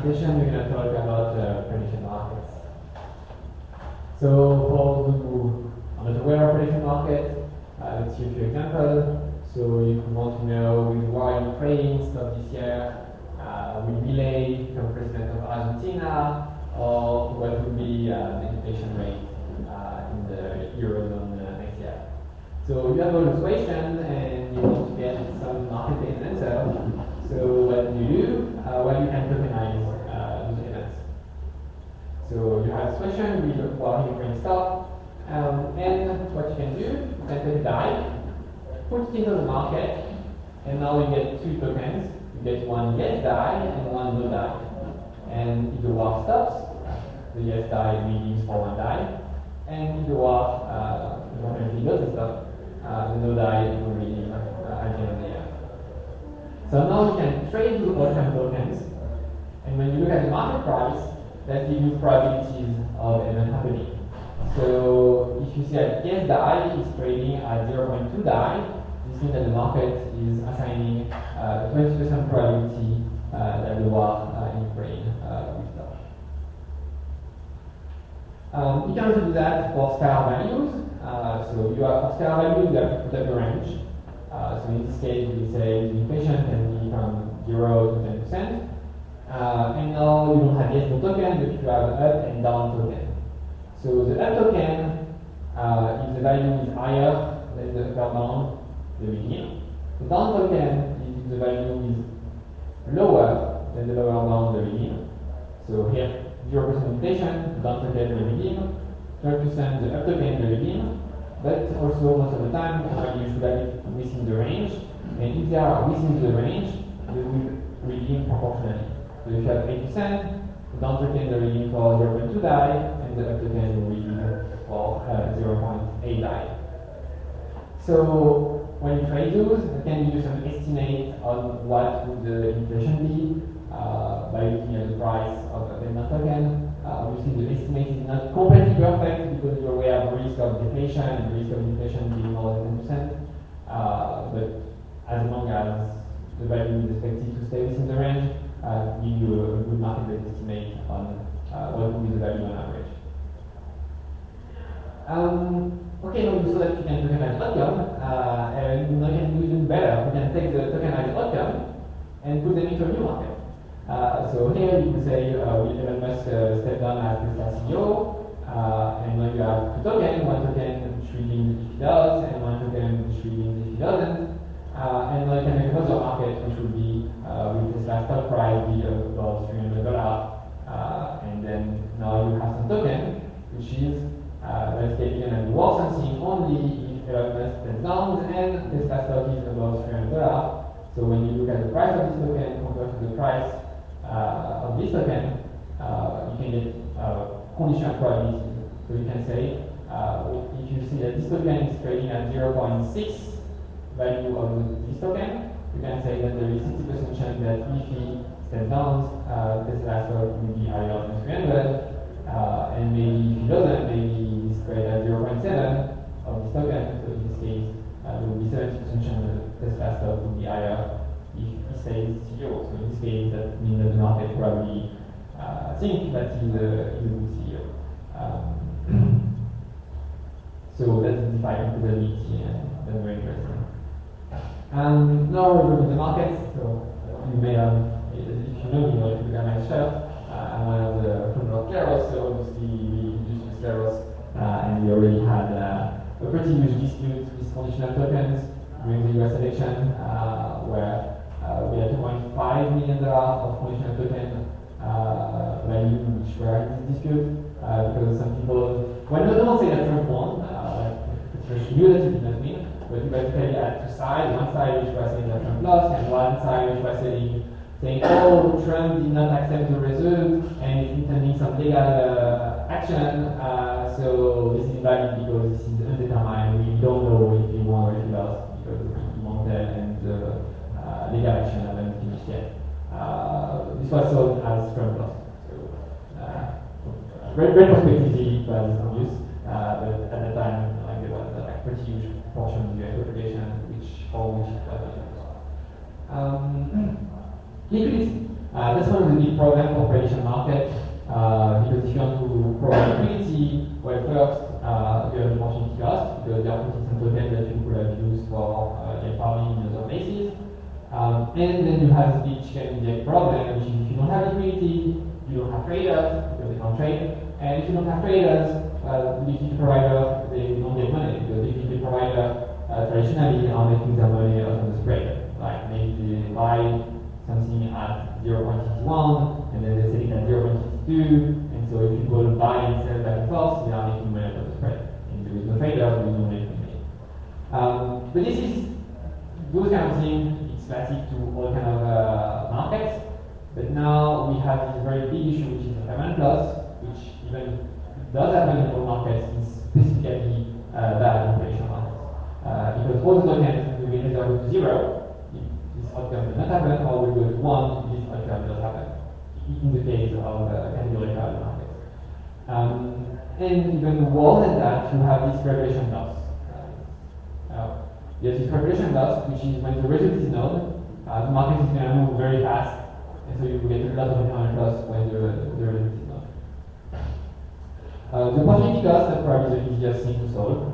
presentation, we're going to talk about prediction markets. So for those who are not aware of prediction market, let's see a few examples. So you could want to know with why Ukraine stopped this year, will Milei become president of Argentina, or what would be the inflation rate in the Eurozone next year. So you have all those questions and you want to get some market-based answer. So what do you do? Well, you can tokenize those events. So you have this question, we look for Ukraine stop, and what you can do, you can take a die, put it into the market, and now you get two tokens. You get one yes die and one no die. And if the war stops, the yes die redeems for one die, and if the war definitely doesn't stop, the no die will redeem at the end of the year. So now you can trade those all-time tokens, and when you look at the market price, that gives you probabilities of event happening. So if you see that yes die is trading at 0.2 die, this means that the market is assigning 20% probability that the war in Ukraine will stop. You can also do that for star values. So you have for star values, you have to put up a range. So in this case, we say the inflation can be from 0 to 10%. And now you don't have yes no token, but you have up and down token. So the up token, if the value is higher than the upper bound, the redeem. The down token, if the value is lower than the lower bound, the redeem. So here, 0% inflation, the down token, the redeem. 12% the up token, the redeem. But also, most of the time, the value should have within the range. And if they are within the range, they will redeem proportionally. So if you have 8%, the down token will redeem for 0.2 die, and the up token will redeem for 0.8 die. So when you trade those, you can do some estimate on what would the inflation be by looking at the price of a payment token. Obviously, the estimate is not completely perfect because you always have risk of deflation and risk of inflation being more than 10%. But as long as the value is expected to stay within the range, give you a good market estimate on what will be the value on average. Okay, now you saw that you can tokenize outcome, and now you can do even better. You can take the tokenized outcome and put them into a new market. So here you can say, will Elon Musk step down as Tesla CEO, and now you have two tokens, one token which redeems if he does, and one token which redeems if he doesn't. And now you can make another market which would be with Tesla's stock price be about $300, and then now you have some token which is let's say you can reward something only if Elon Musk steps down and Tesla stock is about $300. So when you look at the price of this token compared to the price of this token, you can get conditional probability. So you can say if you see that this token is trading at 0.6 value of this token, you can say that there is 60% chance that if he steps down, Tesla stock will be higher than 300, and maybe if he doesn't, maybe he's trade at 0.7 of this token. So in this case, there will be 70% chance that Tesla stock will be higher if he stays CEO. So in this case, that means that the market probably think that he's a good CEO. So that's the DeFi composability, and that's very interesting. Now we're looking at the markets. So you may have, if you know me, if you look at my shirt, I'm one of the founder of Kleros. So obviously we introduced Kleros, and we already had a pretty huge dispute with conditional tokens during the US election, where we had $2.5 million of conditional token value which were in this dispute, because some people, well, no one said that Trump won, it's knew that he did not win, but you basically had two sides, one side which was saying that Trump lost, and one side which was saying oh, Trump did not accept the result and is intending some legal action, so this is invalid because this is undetermined. We don't know if he won or if he lost because he won there and legal action haven't finished yet. This was sold as Trump lost. So, retrospectively, it was obvious, but at the time, there was a pretty huge portion of the population for which it was not. Liquidity. That's one of the big problems for prediction market, because if you want to provide liquidity, well, first, you have an opportunity cost, because there are consistent tokens that you could have used for farming in other places. And then you have this big chicken and egg problem, which is if you don't have liquidity, you don't have traders, because they can't trade. And if you don't have traders, the liquidity provider, they don't get money, because the liquidity provider traditionally are making their money out of the spread. Like maybe they buy something at 0.61, and then they sell it at 0.62, and so if you go to buy and sell back and forth, they are making money out of the spread. And there is no trader, there is no money to make. But this is, those kind of things, it's classic to all kind of markets, but now we have this very big issue, which is the payment loss, which even does happen in all markets, is specifically bad in prediction markets. Because all the tokens will either go to 0 if this outcome does not happen, or will go to 1 if this outcome does happen, in the case of categorical markets. And even worse than that, you have this regulation loss. There's this regulation loss, which is when the result is known, the market is going to move very fast, and so you will get a lot of economic loss when the result is known. The opportunity cost, that's probably the easiest thing to solve.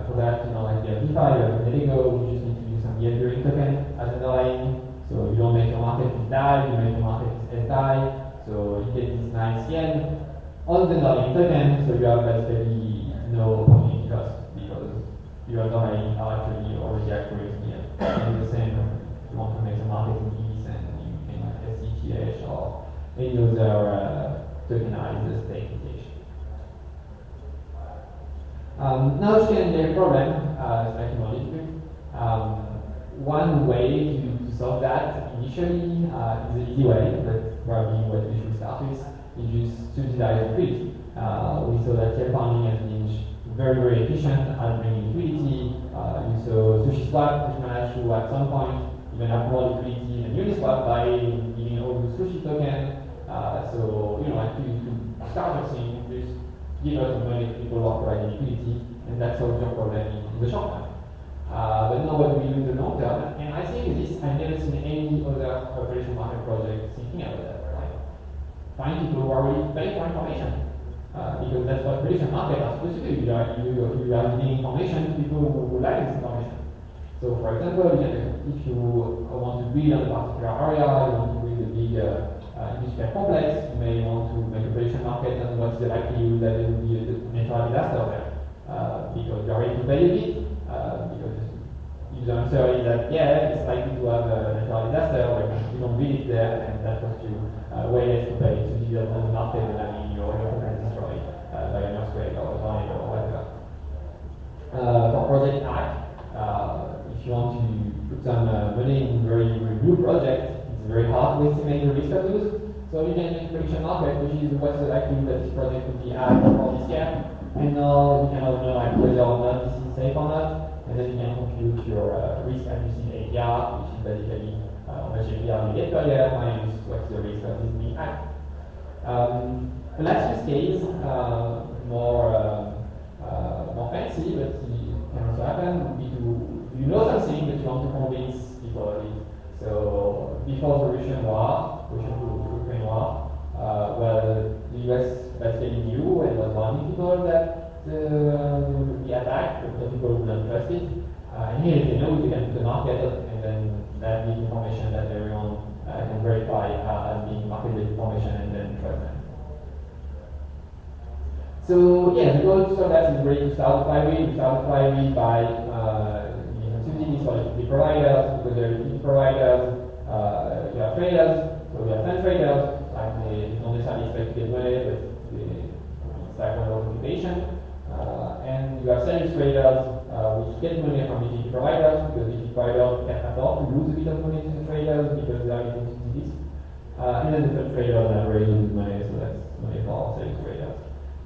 For that, like the DeFi, a minute ago, you just need to use some yield-bearing token as underlying. So you don't make your market is DAI, you make your market is SDAI. So you get this nice yen on the underlying token, so you have basically no opportunity cost because your underlying are actually already accurate here. And the same, if you want to make the market in ETH, and you can like SETH or any other tokenized stake application. Now you can get a problem, slightly more difficult. One way to solve that initially is an easy way, but probably what we should start with is just subsidize liquidity. We saw that yield farming has been very, very efficient at bringing liquidity. You saw SushiSwap, which managed to at some point even have more liquidity than Uniswap by giving all the sushi token. So like to start your thing, just give us money to people who are providing liquidity, and that solves your problem in the short term. But now what do we do in the long term? And I think this, I've never seen any other prediction market project thinking about that. Like, find people who are willing to pay for information. Because that's what prediction markets are supposed to do. You are giving information to people who like this information. So for example, if you want to build on a particular area, you want to build a big industrial complex, you may want to make a prediction market and what's the likelihood that there will be a natural disaster there. Because you are ready to pay a bit, because if the answer is that yeah, it's likely to have a natural disaster, but you don't build it there, and that costs you way less to pay to do that on the market than having your token destroyed by an earthquake or a tornado or whatever. For Project Hack, if you want to put some money in a very new project, it's very hard to estimate the risk of those. So you can make a prediction market, which is what's the likelihood that this project would be hacked for this year. And now you can also know like whether or not this is safe or not, and then you can compute your risk adjusted APR, which is basically how much APR you get per year minus what's the risk of this being hacked. The last use case, more fancy, but it can also happen, would be to something that you want to convince people of it. So before the Russian Ukraine war, well, the US basically knew and was warning people that they would be attacked, but people would not trust it. And here they know they can put the market, and then that big information that everyone can verify as being market-based information, and then trust them. So yeah, the goal to solve that is really to start the flywheel. We start the flywheel by subsidies for liquidity providers, because they're liquidity providers. You have traders, so we have 10 traders. Like they don't necessarily expect to get money, but it's like one occupation. And you have service traders, which get money from liquidity providers, because liquidity providers can afford to lose a bit of money to the traders because they are getting subsidies. And then the third traders are already lose money, so that's money for service traders.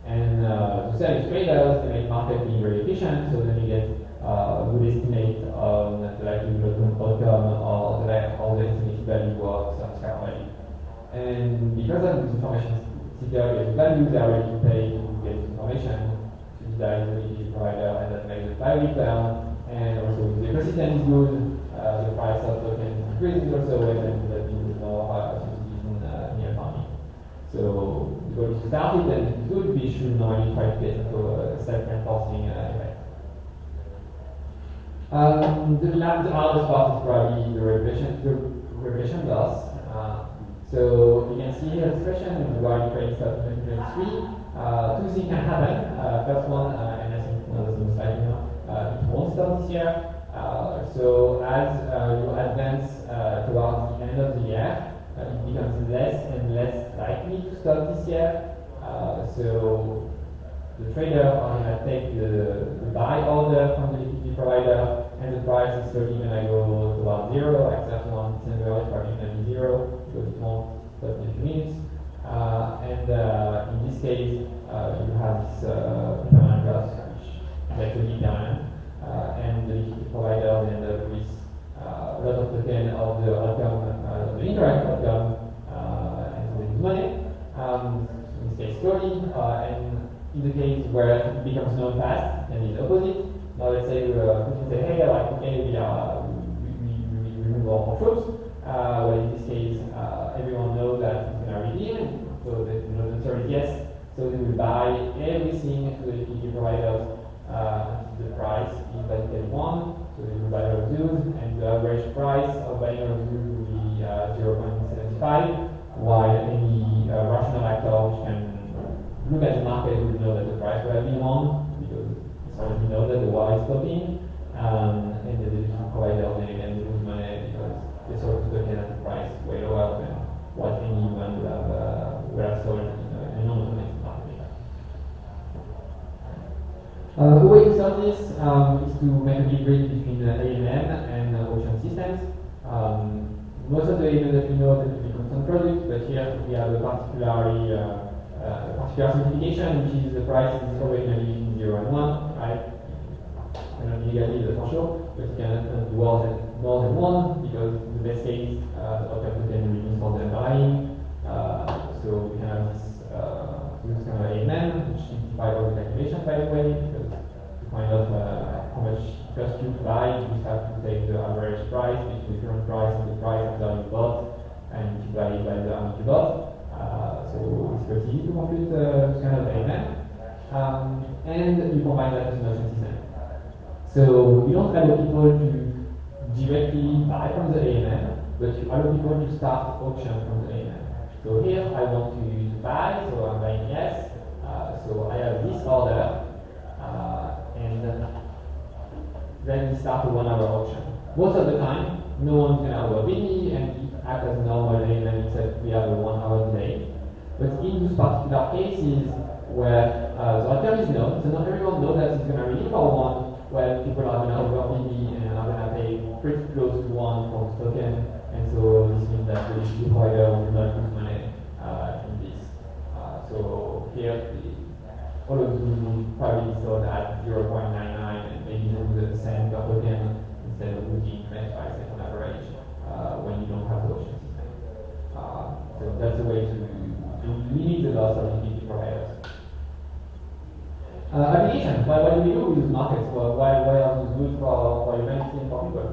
And the service traders, they make market being very efficient, so then you get a good estimate on the likelihood of outcome or the estimated value of some scale value. And because of this information, Seer gets value, they are ready to pay to get information, subsidize the liquidity provider, and that makes the flywheel turn. And also, if the ecosystem is good, the price of tokens increases also, and then that means more subsidies So the goal is to start it, and if it's good, we should normally try to get into a self-reinforcing effect. The hardest part is probably the regression loss. So you can see here the expression regarding trade stuff in 2023. Two things can happen. First one, and I think one of the slide here, it won't stop this year. So as you advance towards the end of the year, it becomes less and less likely to stop this year. So the trader are going to take the buy order from the liquidity provider, and the price is slowly going to go towards zero. Except on December, it's probably going to be zero because it won't stop in a few minutes. And in this case, you have this permanent loss, which is actually permanent, and the liquidity provider end up with a lot of token of the outcome, the incorrect outcome, and so they lose money. In this case, slowly, and in the case where it becomes known fast, and it's opposite. Now let's say we say, hey, like, okay, we remove all troops. Well, in this case, everyone knows that it's going to redeem, so the answer is yes. So they will buy everything to the liquidity providers until the price is basically 1. So they will buy all of those, and the average price of buying all of those will be 0.75, while any rational actor which can look at the market will know that the price will be 1, because it's already know that the war is stopping, and the liquidity provider then again lose money because they sold the token at the price way lower than what anyone would have sold in a non-automated market. The way to solve this is to make a big bridge between AMM and auction systems. Most of the AMM that we know tend to be constant products, but here we have a particular simplification, which is the price is always going to be between 0 and 1, right? Cannot be negative, that's for sure, but it cannot do more than 1, because in the best case, the outcome token reduce more than buying. So we can have this kind of AMM, which simplifies all the calculation, by the way, because to find out how much first you buy, you just have to take the average price between the current price and the price after you bought, and multiply it by the amount you bought. So it's pretty easy to compute this kind of AMM. And you combine that with an auction system. So you don't allow people to directly buy from the AMM, but you allow people to start auction from the AMM. So here I want to buy, so I'm buying yes. So I have this order, and then we start a 1 hour auction. Most of the time, no one's going to overbid me, and it acts as normal AMM except we have a 1 hour delay. But in those particular cases where the outcome is known, so not everyone knows that it's going to redeem for 1, well, people are going to overbid me and are going to pay pretty close to 1 for the token, and so this means that the liquidity provider will not lose money in this. So here, all of them probably sold at 0.99 and maybe lose a cent per token instead of losing 25 cents on average when you don't have the auction system. So that's a way to limit the loss of liquidity providers. Application. What do we do with these markets? Well, why are these good for humanity and for people?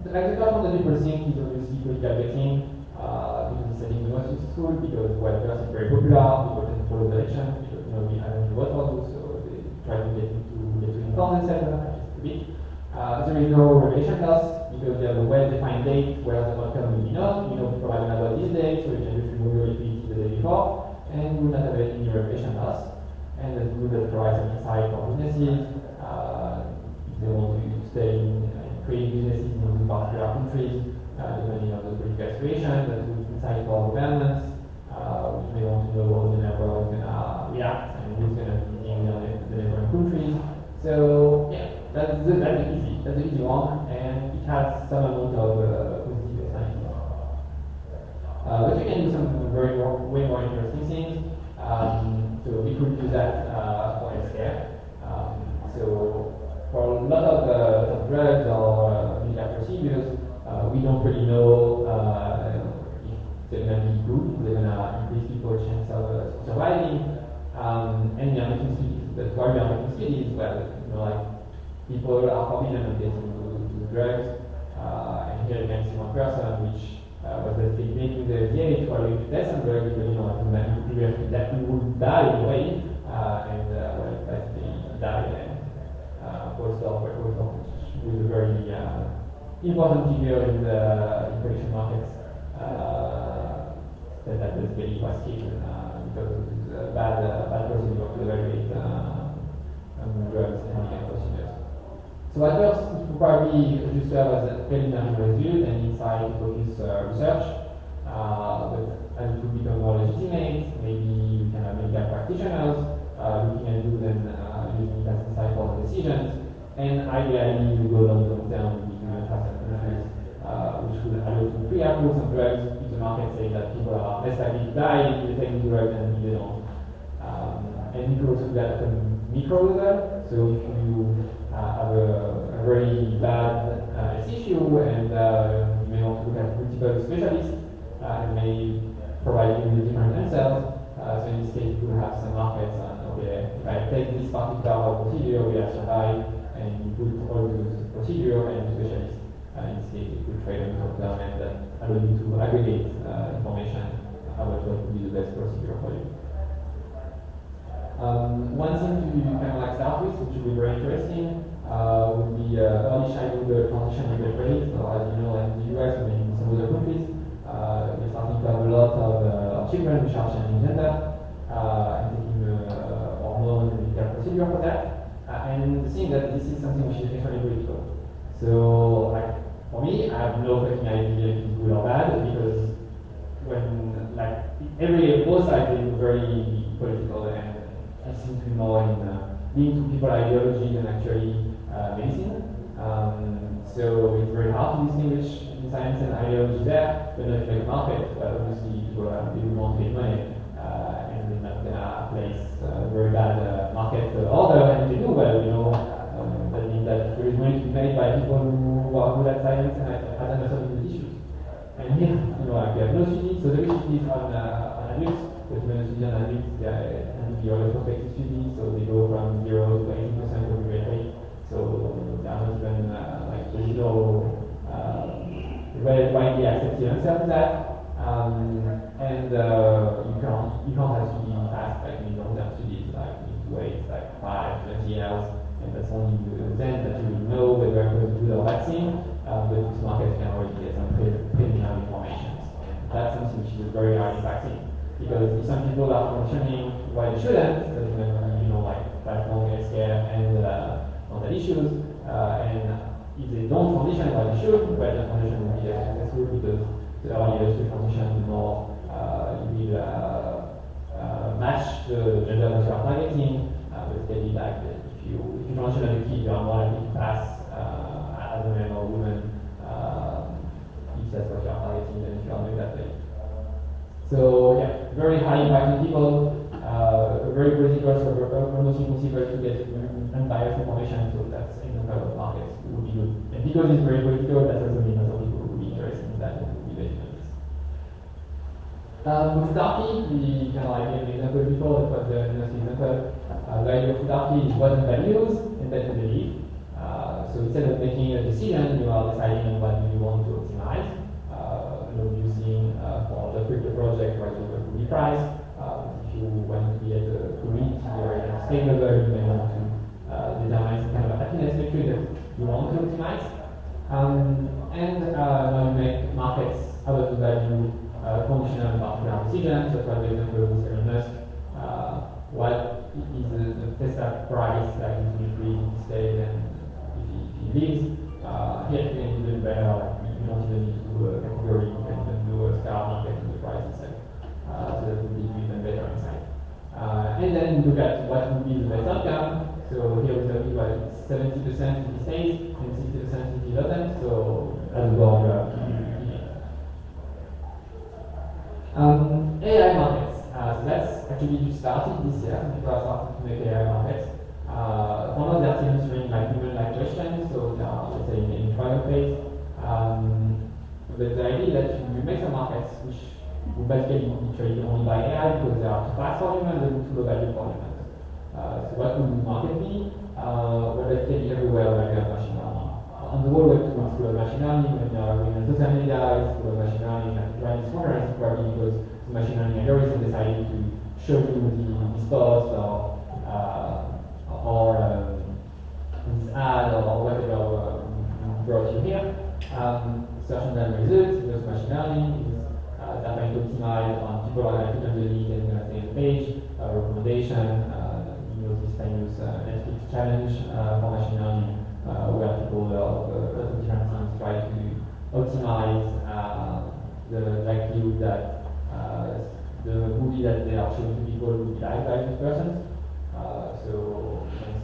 The first one that people think is obviously political betting. Because it's setting the most useful, because first it's very popular, people tend to follow the election, because we haven't voted for those, so they try to get to inform themselves a bit. There is no revelation loss, because they have a well-defined date where the outcome will be known. We know people are going to vote this day, so we can just remove your liquidity the day before, and we will not have any revelation loss. And that's good that provides an insight for businesses. If they want to stay in creating businesses in those particular countries, depending on the political situation, that's good insight for governments, which may want to know how the network is going to react and who's going to be in the neighboring countries. So yeah, that's the easy one, and it has some amount of positive excitement. But you can do some way more interesting things. So we could do that for healthcare. So for a lot of drugs or medical procedures, we don't really know if they're going to be good, if they're going to increase people's chance of surviving. And we are making studies. That's why we are making studies. Well, like people are forbidden of getting those drugs. And here you can see one person which was basically making the FDA to allow you to test on drugs because that you would die anyway, and well, basically died and postdoc with a very important figure in the prediction markets that basically was killed because of the bad procedure to evaluate drugs and procedures. So at first, it would probably just serve as a preliminary result and inside focus research. But as it would become more legitimate, maybe we can have medical practitioners looking at those and using it as insight for the decisions. And ideally, we go long term, we can have some countries which would allow to pre-approve some drugs if the market says that people are less likely to die if they take the drug than if they don't. And we could also do that at a micro level. So if you have a very bad issue and you may want to look at multiple specialists and may provide you with different answers. So in this case, you could have some markets on, okay, if I take this particular procedure, we have survived, and you put all those procedure and specialists. In this case, you could trade them short term and allow you to aggregate information about what would be the best procedure for you. One thing to kind of like start with, which would be very interesting, would be early childhood transition with the credit. So as you know, in the US and in some other countries, we're starting to have a lot of children which are changing gender and taking hormone and medical procedure for that. And the thing that this is something which is extremely critical. So, like for me, I have no fucking idea if it's good or bad because when like both sides is very political and I seem to be more in linked to people ideology than actually medicine. So it's very hard to distinguish in science and ideology there. But if like a market, well, obviously people will want to make money and they're not gonna place a very bad market order. And if they do, well, that means that there is money to be made by people who are good at science and at understanding the issues. And here, like we have no studies, so there is studies on adults, but when studies on adults, they tend to be all prospective studies, so they go from 0 to 80% of the rate. So there are not even there's no very widely accepted answer to that. And you can't have studies fast like in long-term studies, like you need to wait like 5, 20 years, and that's only then that you will know whether you're going to do the vaccine. But this market can already get some preliminary information. That's something which is very hard in vaccine. Because if some people are functioning why they shouldn't, that's when like lifelong healthcare and mental issues, and if they don't transition why they should, well the transition will be less successful because the earlier you transition, the more you will match the gender that you are targeting. Basically, like if you transition as a kid, you are more likely to pass as a man or woman if that's what you are targeting than if you are doing that way. So yeah, very high impacting people, very critical, so almost impossible to get unbiased information, so that's in the kind of markets would be good. And because it's very critical, that doesn't mean other people would be interested in that and would be very interested. With Darky, we kind of like gave an example before, that was the example. The idea of Darky is what the values and that you believe. So instead of making a decision, you are deciding on what you want to optimize. Using for the crypto project, for example, could be price. If you want to be at a community or at a state level, you may want to determine some kind of happiness metric that you want to optimize. And when you make markets out of the value conditional on particular decisions, so for example, with Elon Musk, what is the Tesla price like if he frees in state and if he leaves? Here you can even better, you don't even need to do a category, you can even do a star market in the price itself. So that would be even better insight. And then look at what would be the best outcome. So here we're talking about 70% if he stays and 60% if he doesn't. So as a goal, AI markets. So that's actually just started this year. People are starting to make AI markets. For now, they're still answering like human-like questions, so they are, let's say, in trial phase. But the idea that you make some markets which will basically be traded only by AI because they are too fast for humans and too low value for humans. So what would the market be? Well, basically everywhere where you have machine learning. On the whole web tools, full of machine learning. When you are doing a social media, it's full of machine learning. And running this conference is probably because the machine learning algorithm decided to show you the spots or this ad or whatever brought you here. Search engine results, those machine learning is that might optimize on people are going to click on the link and going to stay on the page, recommendation, this famous Netflix challenge for machine learning, where people of different teams try to optimize the likelihood that the movie that they are showing to people will be liked by this person. So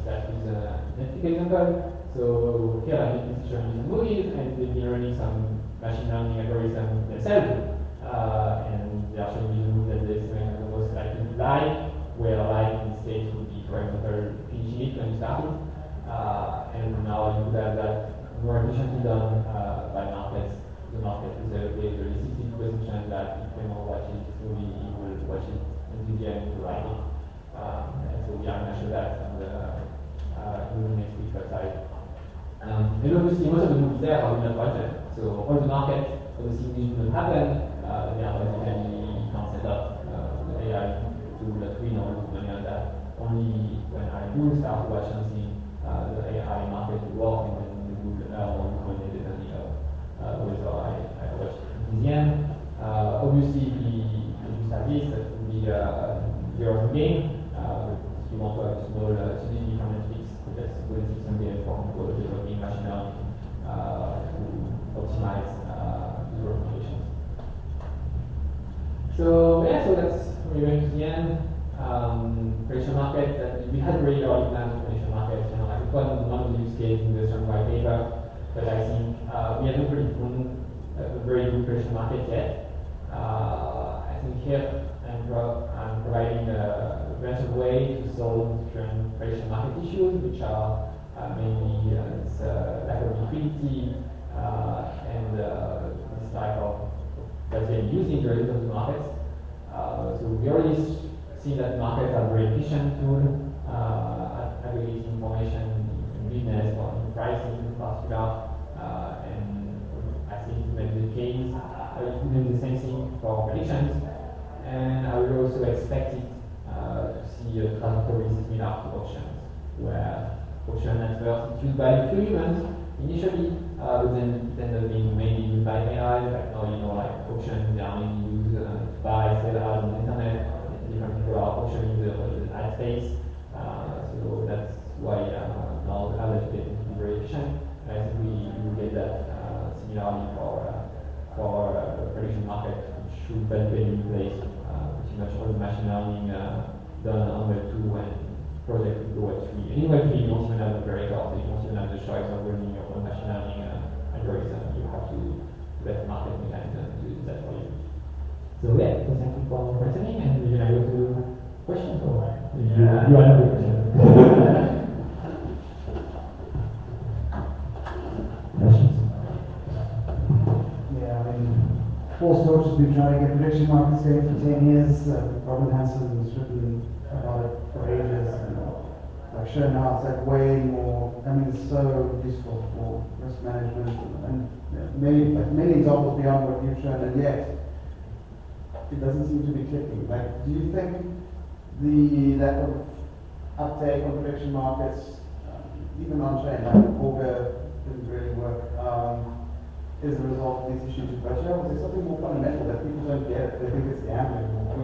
that is a Netflix example. So here I think it's showing some movies and they've been running some machine learning algorithm themselves. And they are showing you the movie that they estimate the most likely to like, where like in states would be, for example, finishing it when you start it. And now you could have that more efficiently done by markets. The market is a 60 position that if anyone watches this movie, he will watch it until the end to like it. And so we are going to show that on the next week's website. And obviously most of the movies there are not budget. So all the markets, all the things that happen, they are basically you can't set up the AI tool that we know to money on that. Only when I do start to watch something, the AI market will work and then the Google when it depending on whether I watch it in the end. Obviously if you start this, that will be zero game. If you want to have a small subsidy from Netflix, that's a good system game for developing machine learning to optimize the recommendations. So yeah, so that's we're going to the end. Prediction market, that we had already already planned for prediction market. I think one of the use cases in the certain white paper, but I think we haven't really found a very good prediction market yet. I think here I'm providing a bunch of ways to solve different prediction market issues, which are mainly this lack of liquidity and this type of that's been using the results of the markets. So we already seen that markets are very efficient tool at aggregating information in business or in pricing in particular. And I think maybe the case doing the same thing for predictions. And I would also expect it to see a trajectory similar to auctions, where auction at first is used by humans initially, but then it ended up being mainly used by AI. Like now, like auctions, they are mainly used to buy, sell ads on the internet. Different people are auctioning the ad space. So that's why now the ads get to be very efficient. And I think we will get that similarly for prediction market, which should basically replace pretty much all the machine learning done on Web 2 and project will go Web 3. And in Web 3, you don't even have the operator, so you don't even have the choice of running your own machine learning algorithm. You have to let the market mechanism do that for you. So yeah, so thank you for listening, and we're gonna go to questions or you have a question. Questions? Yeah, I mean, Paul Storch has been trying to get prediction markets going for 10 years. Robin Hanson has written about it for ages. And I've shown how it's like way more, it's so useful for risk management and many examples beyond what you've shown, and yet it doesn't seem to be clicking. Like, do you think the lack of uptake on prediction markets, even on-chain, like Augur didn't really work, is a result of these issues with Russia? Or is there something more fundamental that people don't get? They think it's gambling, or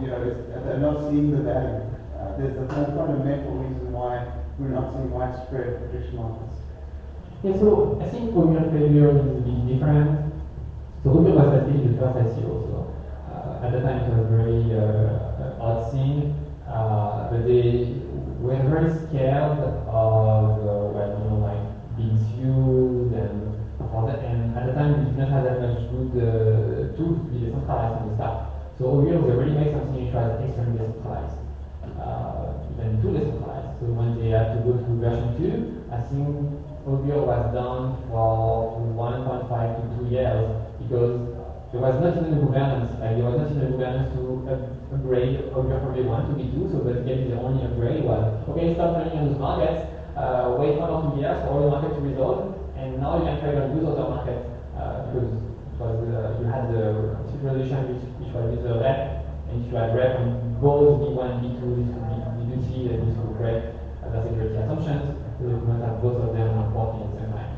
they're not seeing the value. There's a more fundamental reason why we're not seeing widespread prediction markets. Yeah, so I think Augur failure is a bit different. So Augur was basically the first ICO, so at the time it was very odd thing, but they were very scared of like being sued and at the time we did not have that much good tools to be decentralized in the start. So Augur was already made something which was extremely decentralized, even too decentralized. So when they had to go to version 2, I think Augur was done for 1.5 to 2 years because there was not even a governance, there was not even a governance to upgrade Augur from V1 to V2, so basically the only upgrade was, okay, stop running on those markets, wait 1 or 2 years for all the market to resolve, And now you can trade on those other markets because you had the synchronization which was with the rep, and if you had rep on both B1 and B2, this would be B2C and this would break the security assumptions, so you might have both of them working at the same time.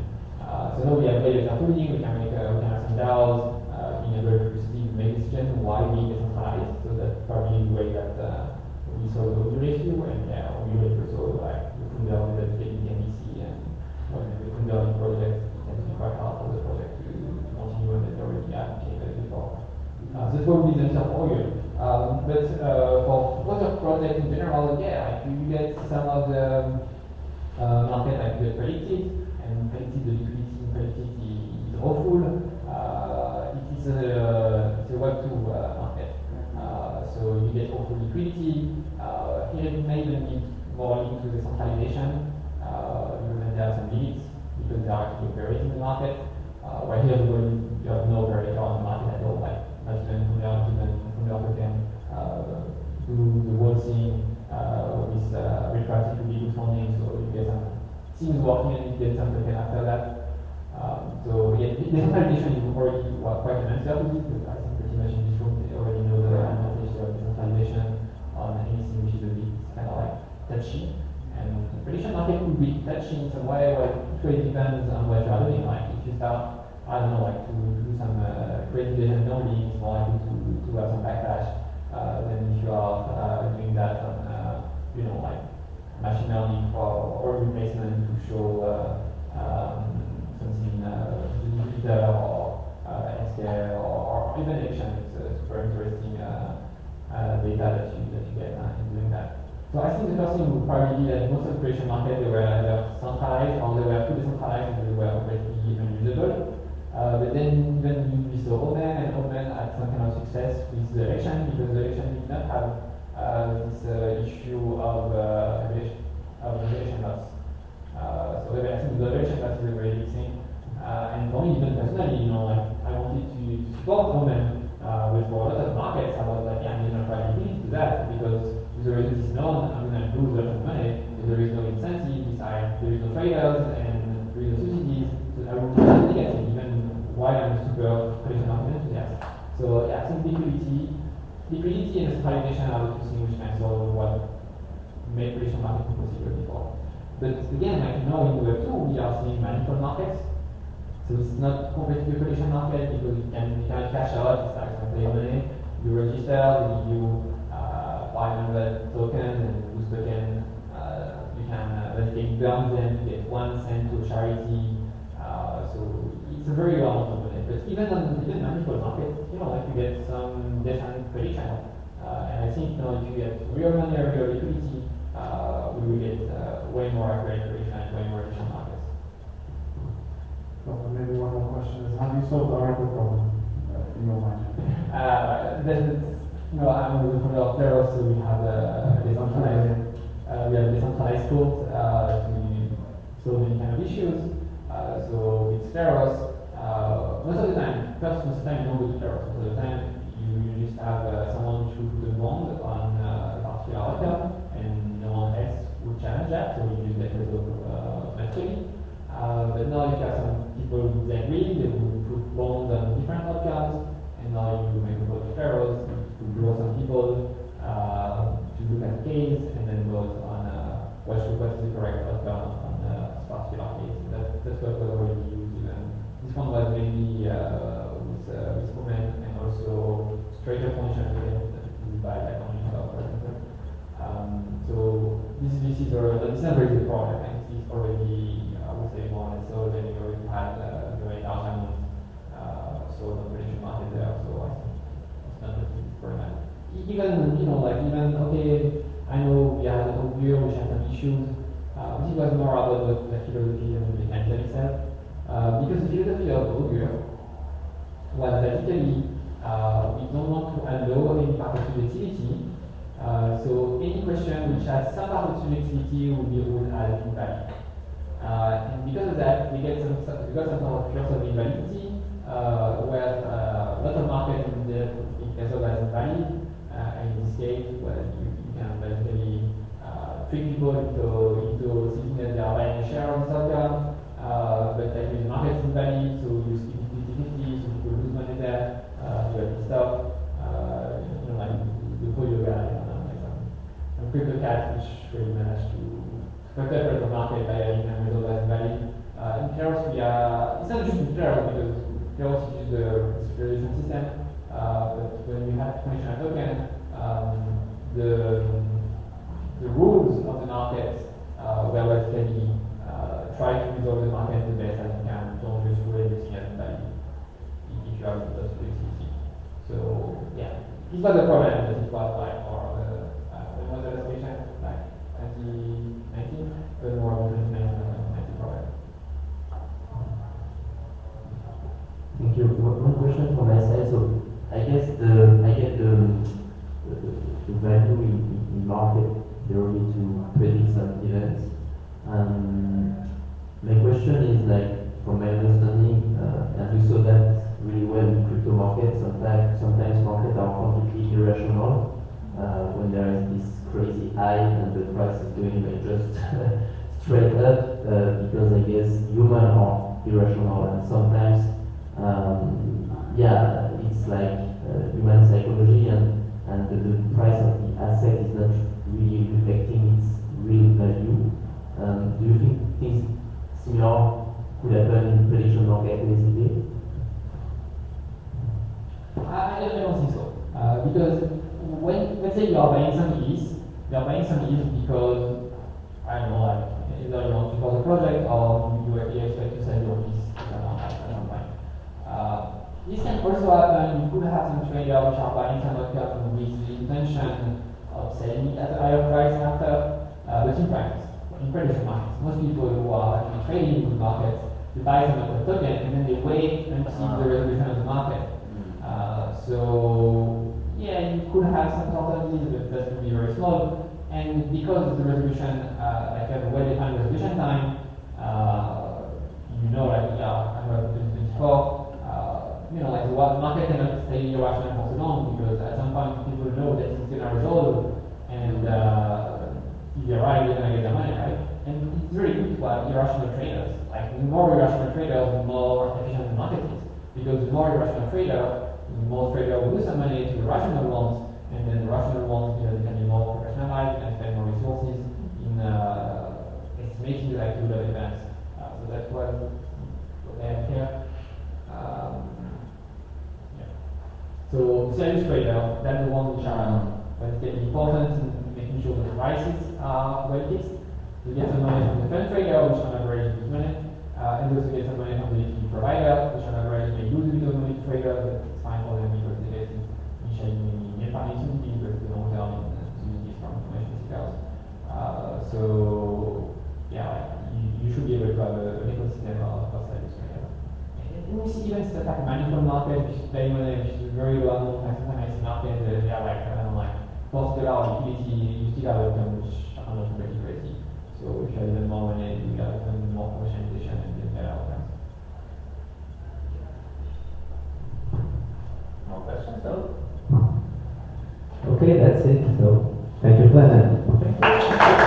So now we have layer tooling, we can have some DAOs, being able to make decisions while being decentralized, so that's probably the way that we solve the OU issue, and we will also like the founder of the NBC and when the founder of the project, it tends to be quite hard for the project to continue and they already have capable before. So that's probably the answer for you. But for other projects in general, yeah, like you get some of the market like the predicted, and predicted the liquidity in predicted is awful. It's a Web2 market. So you get awful liquidity. Here it may even be more linked to the centralization. Even there are some limits because they are actually operating in the market. While here you have no operator on the market at all, like not even Founder can do the whole thing with retroactively good funding, so you get some things working and you get some token after that. So yeah, decentralization is already quite an answer to this, but I think pretty much in this room they already know the advantage of decentralization on anything which is a bit kind of like touchy. And the prediction market could be touchy in some way, where it really depends on what you are doing. Like if you start, I don't know, like to do some creative vision building, it's more likely to have some backlash than if you are doing that on, like machine learning for or replacement to show something in Twitter or SQL or even action. It's super interesting data that you get in doing that. So I think the first thing would probably be that most of the prediction market they were either centralized or they were too decentralized and they were already unusable. But then even we saw Open, and Open had some kind of success with the election because the election did not have this issue of regulation loss. So I think the regulation loss is a very big thing. And for me, even personally, like I wanted to support Open, but for a lot of markets, I was like, yeah, I'm going to try to do that because if the result is known, I'm going to lose a lot of money. If there is no incentive, besides there is no traders and there is no subsidies, so I will be negative even while I'm a super prediction market enthusiast. So yeah, I think liquidity and centralization are the two things which can solve what made prediction market impossible before. But again, like now in Web2, we are seeing manifold markets. So it's not completely a prediction market because you can cash out, it's like play money. You register, they give you 500 tokens, and those tokens you can basically burn them to get 1 cent to charity. So it's a very long money. But even manifold market, like you get some different prediction. And I think if you get real money or real liquidity, we will get way more accurate prediction and way more efficient markets. Well, maybe one more question is, how do you solve the Oracle problem in your mind? I'm the founder of Seer, so we have a decentralized code to solve any kind of issues. So with Seer, most of the time you don't go to Seer. Most of the time you just have someone who put a bond on a particular outcome, and no one else would challenge that, so you use that result naturally. But now if you have some people who agree, they will put bonds on different outcomes, and now you make a vote of pharaohs to draw some people to look at the case, and then vote on what's the correct outcome on a particular case. That's what was already used. This one was mainly with Open and also straight-up function used by like Uniswap, for example. So this is not very good problem. I think it's already, I would say, more or less so. Then you already had very large amount so the prediction market there. So I think it's not a big problem. Even okay, I know we had a view which had some issues. This was more about the philosophy and the mechanism itself. Because the philosophy of Augur was basically we don't want to allow any part of subjectivity. So any question which has some part of subjectivity will be ruled as invalid. And because of that, we got some sort of fears of invalidity, where a lot of markets in there is also as invalid. And in this case, well, you can basically trick people into thinking that they are buying a share of this outcome. but like the market is invalid, so you split 50-50, so people lose money there, you have to stop, like the polio guy, like some crypto cat which really managed to fuck up the market by having a result that's valid. In Keros, it's not just in Keros because Keros uses the securitization system, but when you have conditional token, the rules of the market were basically try to resolve the market the best as you can. Don't just do everything as valid if you have the possibility. So yeah, it was a problem, but it was like for when was the last patient? Like 2019, but more than 2019 problem. Thank you. One question from my side. So I guess I get the value in market theory to predict some events. My question is like, from my understanding, and we saw that really well in crypto markets. Sometimes markets are completely irrational when there is this crazy high and the price is going like just straight up because I guess humans are irrational and sometimes it's like human psychology and the price of the asset is not really reflecting its real value. Do you think things similar could happen in prediction market basically? I don't think so. Because when, let's say you are buying some ETH, you are buying some ETH because, I don't know, like, either you want to support the project or you expect to sell your ETH at some point. This can also happen. You could have some traders which are buying some token with the intention of selling it at a higher price after, but in practice, in prediction markets, most people who are actually trading in the markets, they buy some of the token and then they wait until the resolution of the market. So yeah, you could have some certainties, but that would be very small. And because the resolution, like you have a well-defined resolution time, like under 2024, like the market cannot stay irrational for so long because at some point people know that it's gonna resolve, and if you're right, you're gonna get the money, right? And it's very good to have irrational traders. Like the more irrational traders, the more efficient the market is. Because the more irrational trader, the more trader will lose some money to the rational ones, and then the rational ones, they can be more professionalized and spend more resources in estimating the likelihood of events. So that's what I have here. So serious trader, that's the one which are getting important in making sure that the prices are well fixed. You get some money from the fund trader, which on average lose money, and also get some money from the liquidity provider, which on average may lose a bit of money to traders, but it's fine for them because they get initially maybe but the long term opportunities from information seekers. So yeah, you should be able to have an ecosystem of service traders. And we see even stuff like manifold market, which is very well known, like sometimes I see market, they are like, I don't know, like $40 liquidity, you still have a term which are not really crazy. So if you have even more money, you have even more commercialization and get better outcomes. More questions though? Okay, that's it. So thank you, Planet. Thank you.